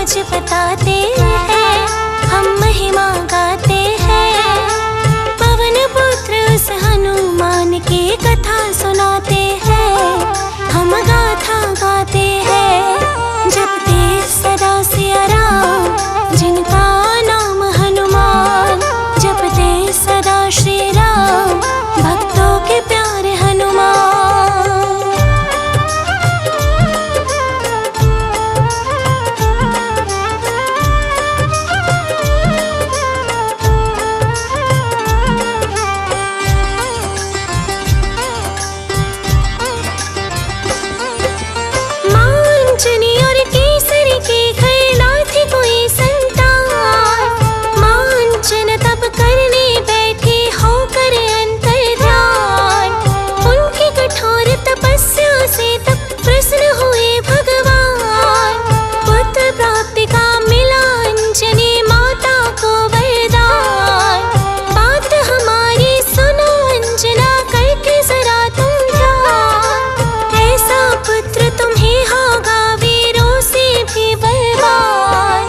आज बताते हैं, हम महिमा गाते हैं। पवन पुत्र उस हनुमान की कथा सुनाते हैं, हम गाथा गाते हैं। जपते सदा सिया राम, जिनका नाम हनुमान। जपते सदा श्री राम, भक्तों के प्यारे हनुमान। मांचनी और केसरी के घर ना थी कोई संतान। मांचन तप करने बैठी होकर अंतर्ध्यान। उनकी कठोर तपस्या से तब प्रसन्न हुए भगवान। पुत्र प्राप्ति का मिला अंजनी माता को वरदान। बात हमारी सुनो अंजना, करके जरा तुम ध्यान। ऐसा पुत्र तुम्हें होगा वीरों से भी बलवान।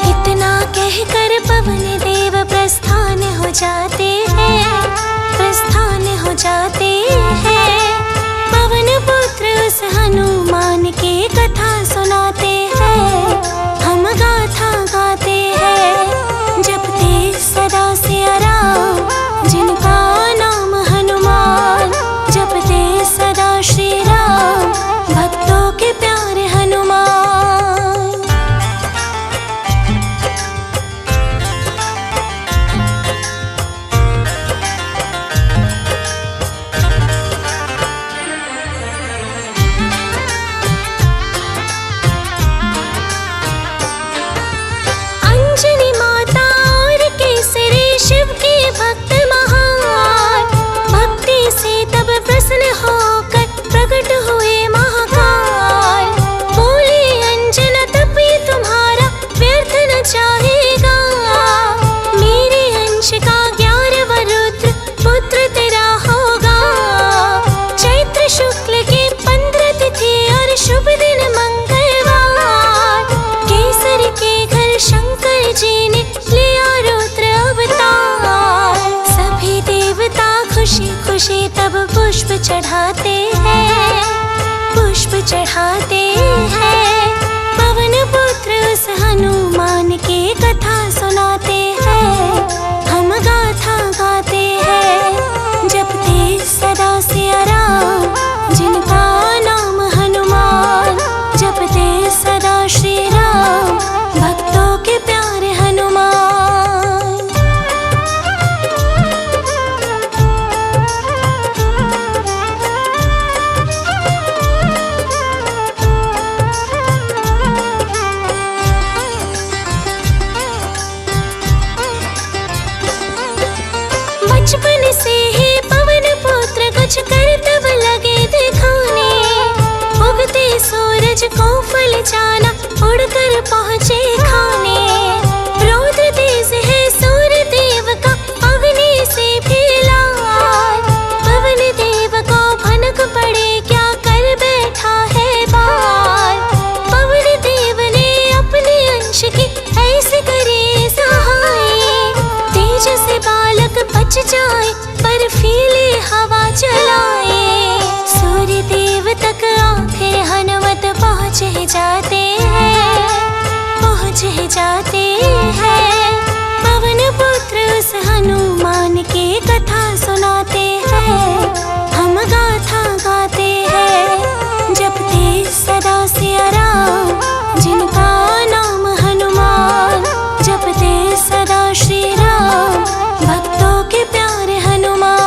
इतना कहकर पवन देव प्रस्थान हो जाते हैं, प्रस्थान हो जाते हैं। पवन पुत्र उस हनुमान की कथा सुनाते हैं, हम गाथा गाते हैं। जपते सदा सिया राम, जिनका नाम हनुमान। जपते सदा श्री राम, भक्तों के प्यारे हनुमान। अंजनी माता और केसरी शिव के भक्त महान। भक्ति से तब प्रसन्न होकर प्रकट हुए महाकाल। बोले अंजना तब ये तुम्हारा व्यर्थ न जाएगा। मेरे अंश का 11वां रुद्र पुत्र तेरा होगा। चैत्र शुक्ल के 15 तिथि और शुभ दिन मंगलवार। केसरी के घर शंकर जी ने लिया रुद्र अवतार। सभी देवता खुशी खुशी तब पुष्प चढ़ाते हैं, पुष्प चढ़ाते हैं। पवन पुत्र उस हनुमान की कथा सुनाते हैं, हम गाथा गाते हैं। जपते सदा सिया राम, जिनका नाम हनुमान। जपते सदा श्री राम, भक्तों के प्यारे हनुमान। बचपन से ही पवन पुत्र कुछ करतब लगे दिखाने। उगते सूरज को फल जाना, उड़कर पहुँचे खाने। रौद्र तेज है सूर्य देव का, अग्नि से भी लाल। पवन देव को भनक पड़े, क्या कर बैठा है बाल। पवन देव ने अपने अंश की ऐसे करे सहाय। तेज से बालक बच जाए, बर्फीली हवा चलाए। सूर्य देव तक आखिर हनुमत पहुँच ही जाते हैं, पहुँच ही जाते हैं। पवन पुत्र उस हनुमान की कथा सुनाते हैं, हम गाथा गाते हैं। जपते सदा सिया राम, जिनका नाम हनुमान। जपते सदा श्री राम, भक्तों के प्यारे हनुमान।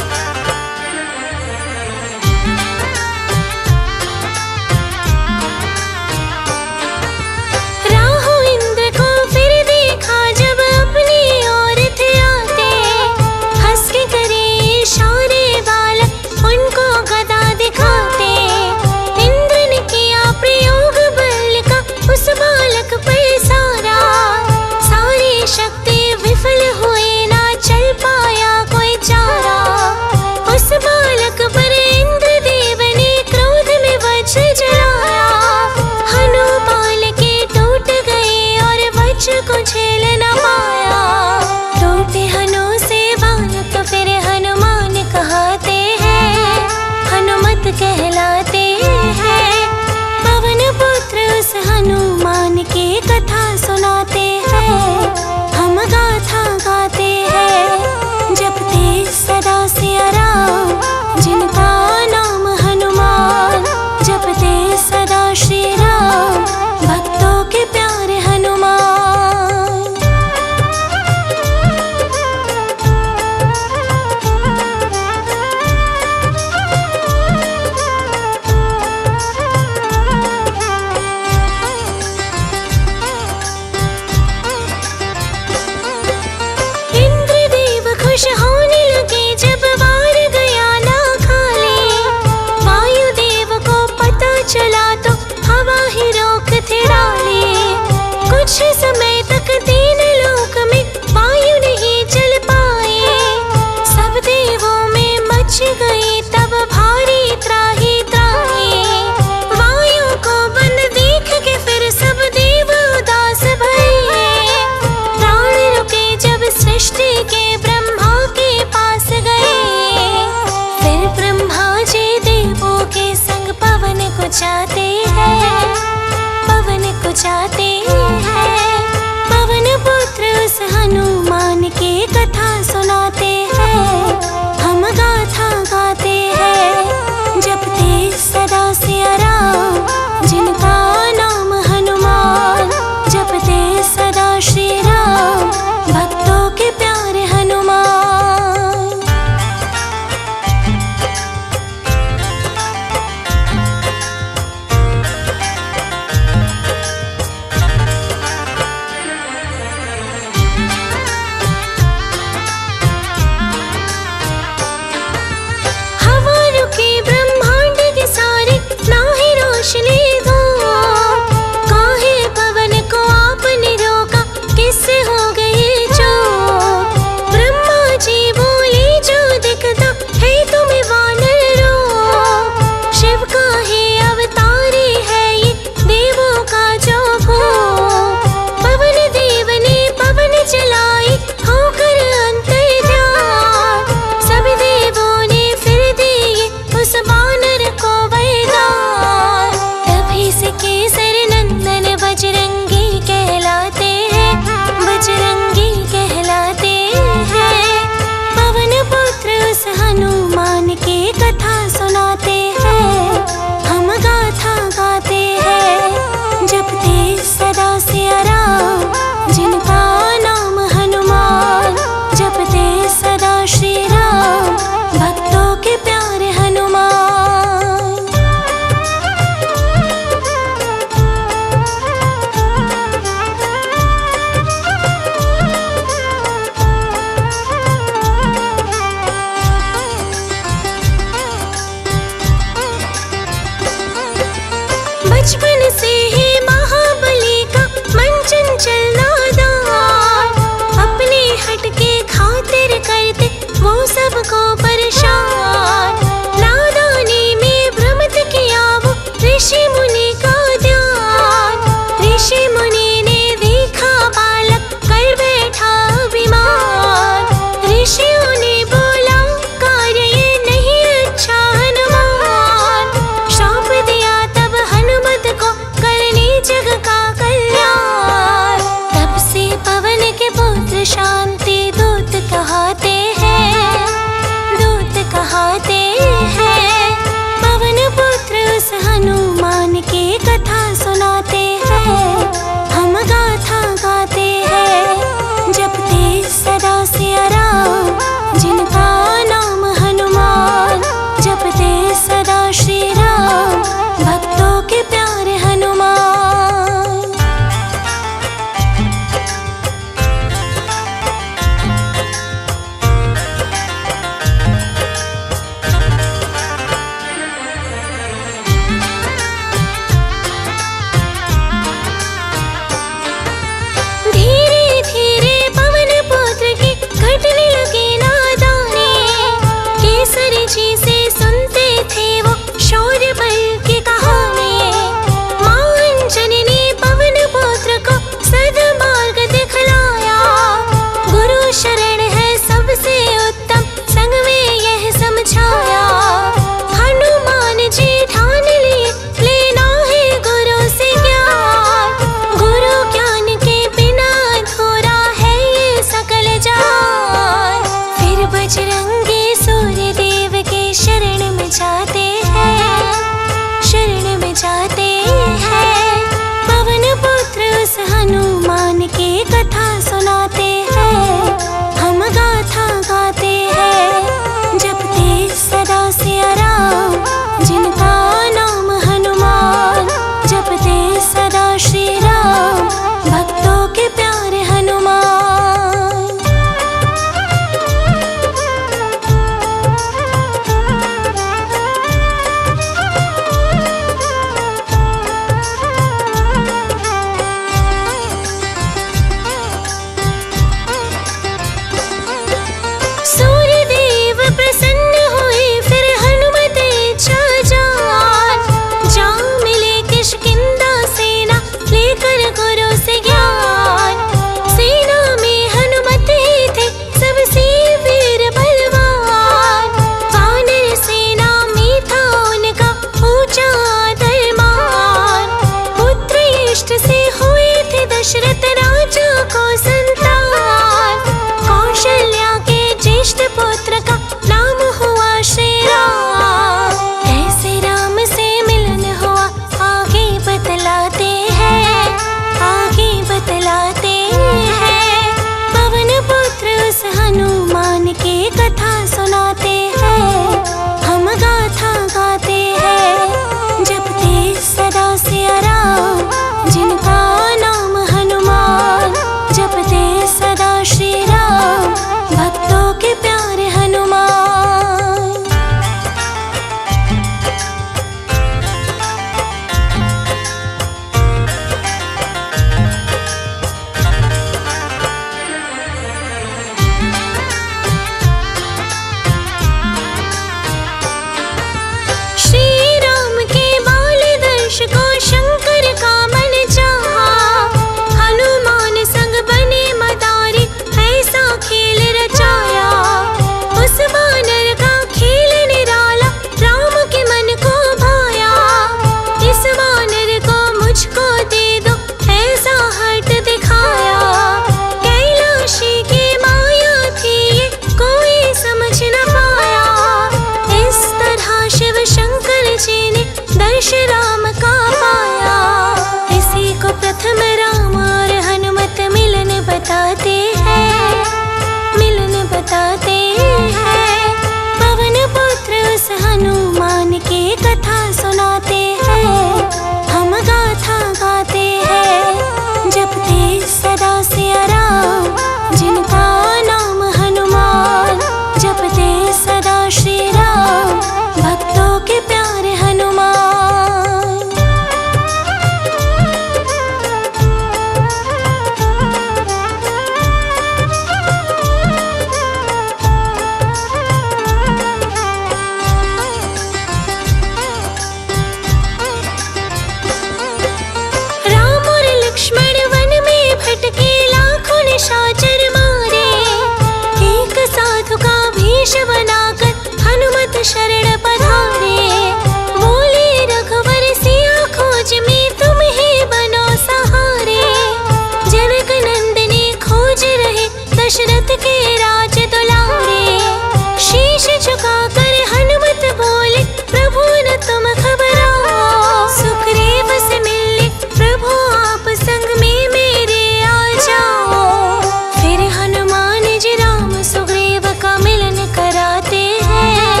झुका कर हनुमत बोले, प्रभु न तुम घबराओ। सुग्रीव से मिले, प्रभु आप संग में मेरे आ जाओ। फिर हनुमान जी राम सुग्रीव का मिलन कराते हैं,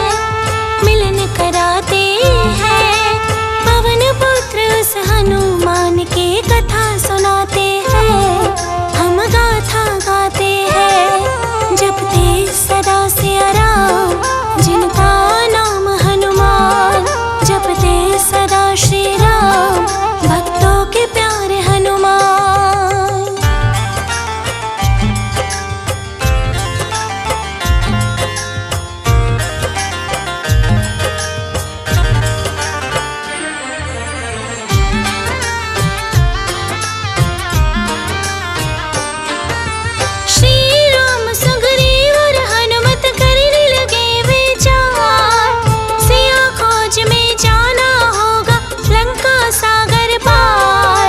मिलन कराते हैं। पवन पुत्र उस हनुमान की कथा सुनाते हैं, हम गाथा गाते हैं। जपते सदा सिया राम, जिनका नाम हनुमान। जपते सदा श्री राम, भक्तों के प्यारे हनुमान। श्री राम सुग्रीव और हनुमत करने लगे विचार। सिया खोज में जाना होगा लंका सागर पार।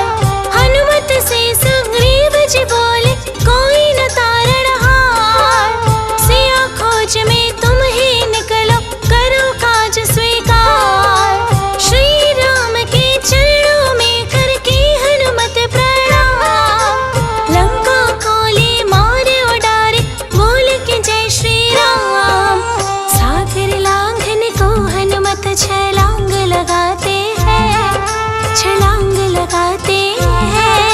हनुमत से सुग्रीव जी बोले, कोई न तारणहार। सिया खोज में तुम ही निकलो, करो काज स्वीकार। श्री राम के चरणों में करके हनुमत प्रणाम। लंका खोले मारे उडारे, बोल के जय श्री राम। सागर लांघन को हनुमत छलांग लगाते हैं, छलांग लगाते हैं।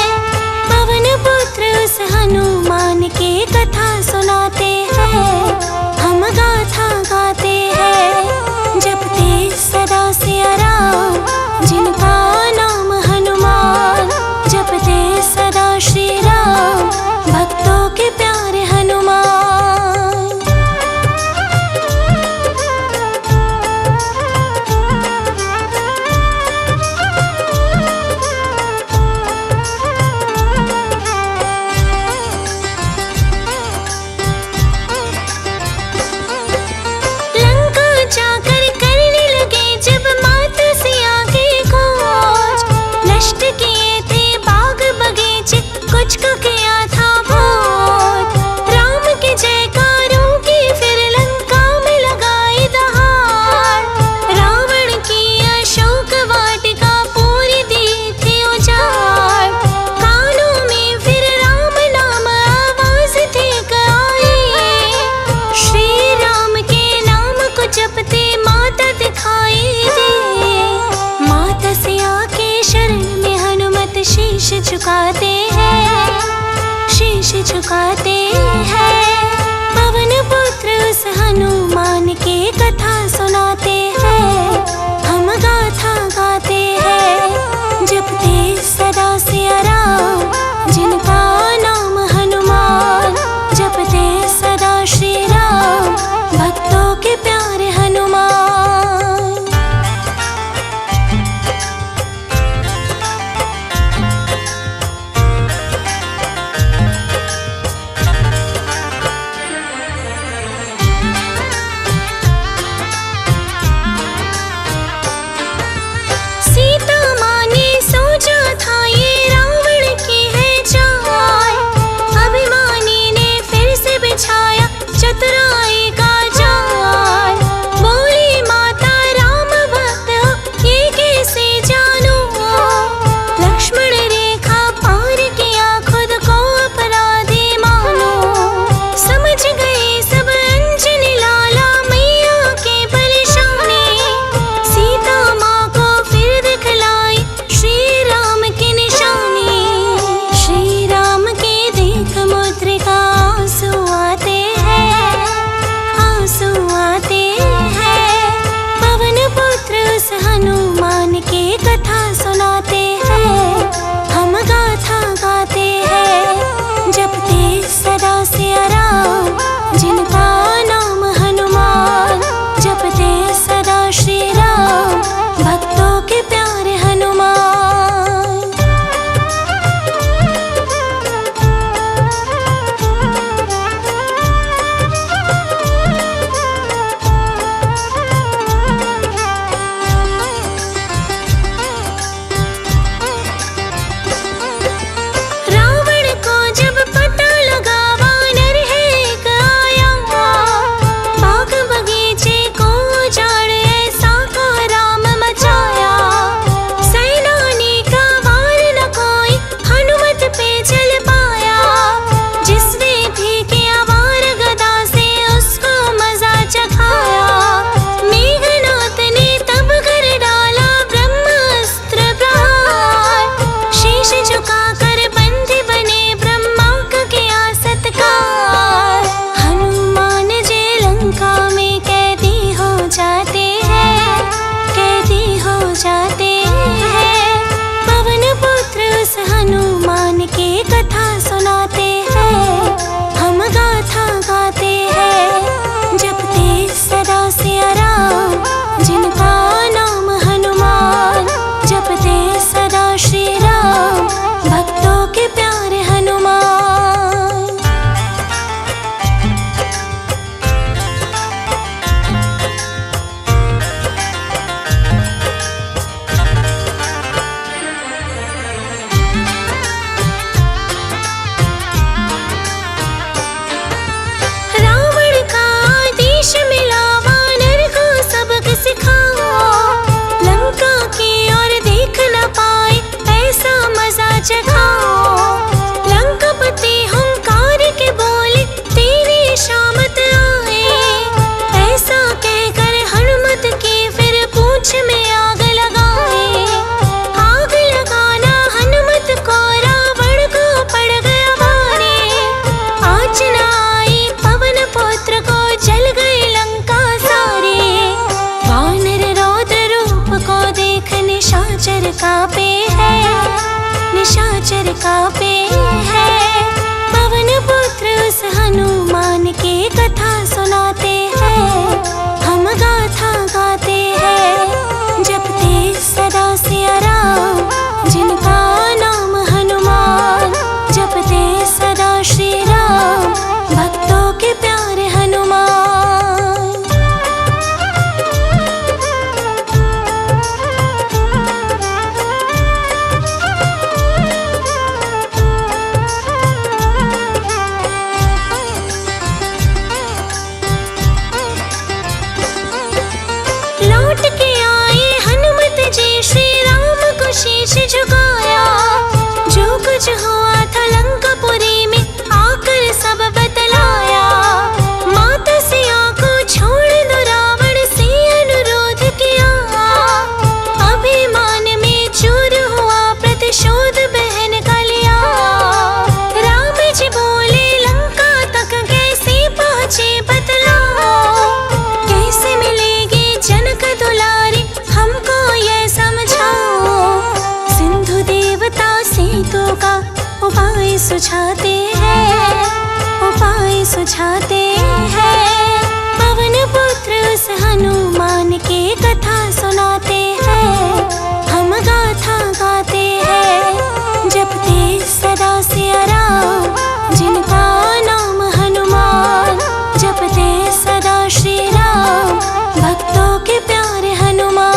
पवन पुत्र उस हनुमान की कथा सुनाते हैं, हम गाथा गाते हैं। जपते सदा सिया राम, जिनका नाम हनुमान। जपते सदा श्री राम, भक्तों के प्यारे हनुमान। लंका जाकर करने लगे जब माता सिया की खोज। नष्ट किए थे बाग बगीचे, कुछ को किया था भोज। राम के जयकारों की फिर लंका में लगाई दहाड़। रावण की अशोक वाटिका पूरी दी थी उजाड़। कानों में फिर राम नाम आवाज थी आई। श्री राम के नाम को जपते माता दिखाई दी। माता सिया के शरण में हनुमत शीश झुकाते हैं, शीश झुकाते हैं। पवन पुत्र उस हनुमान की कथा सुनाते हैं, हम गाथा गाते हैं। जपते सदा सिया राम, जिनका नाम हनुमान। जपते सदा श्री राम, भक्तों के प्यारे हनुमान। कापे है, निशाचर कापे है। पवन पुत्र उस हनुमान की कथा सुनाते हैं, हम गाथा गाते हैं। जपते सदा सिया राम, जिनका नाम हनुमान। जपते सदा श्री राम, भक्तों के प्यारे हनुमान। लौट के आए हनुमत जी, श्री राम को शीश झुकाया। जो कुछ हुआ था लंकापुरी में आकर सब बतलाया। माता सिया को छोड़ दो रावण से अनुरोध किया। अभिमान में चूर हुआ प्रतिशोध बहन का लिया। राम जी बोले लंका तक कैसे पहुँचे बतलाओ। कैसे मिलेगी जनक दुलारी, हमको ये समझाओ। सिंधु देवता सेतु का उपाय सुझाते हैं, उपाय सुझाते हैं। पवन पुत्र उस हनुमान की कथा सुनाते हैं, हम गाथा गाते हैं। जपते सदा सिया राम, जिनका नाम हनुमान। जपते सदा श्री राम, भक्तों के प्यारे हनुमान।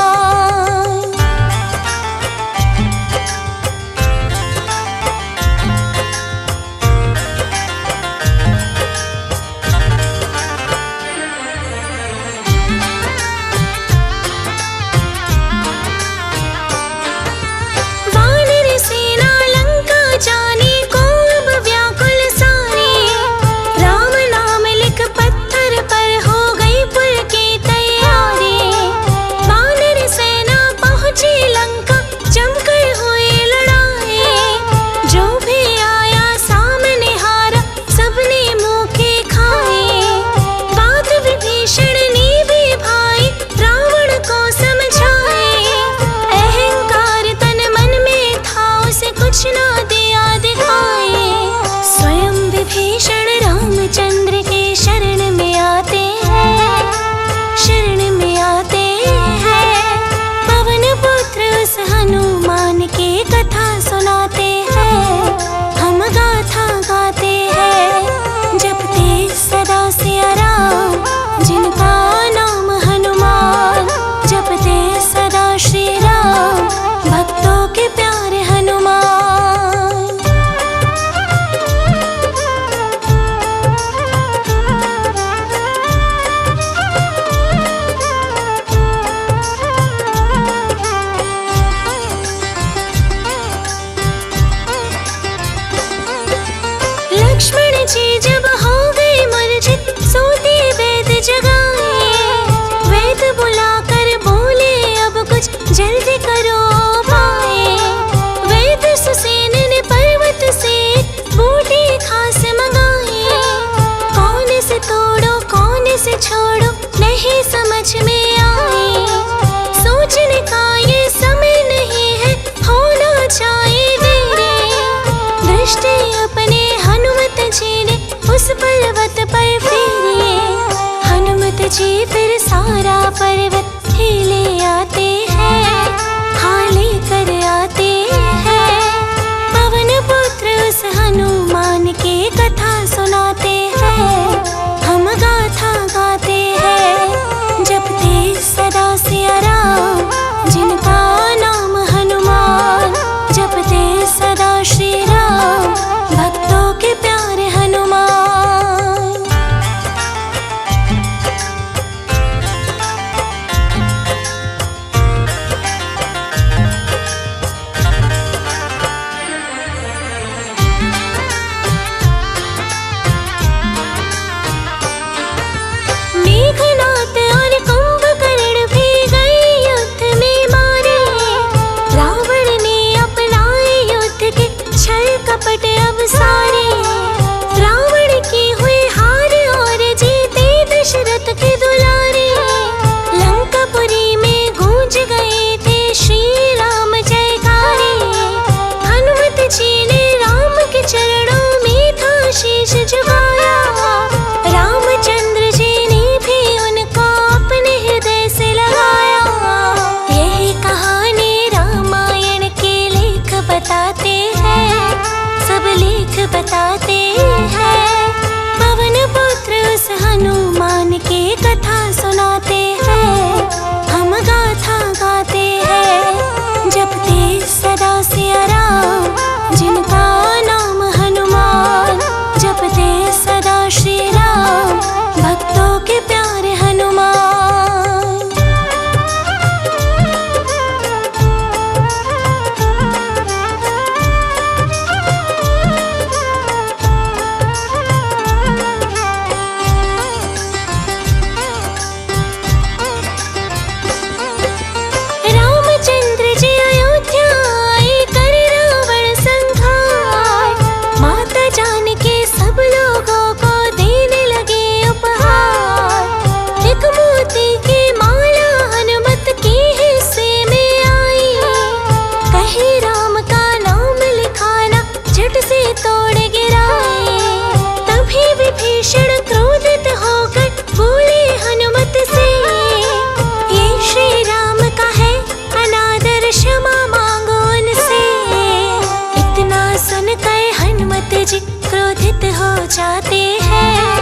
जाते हैं,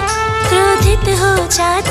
क्रोधित हो जाते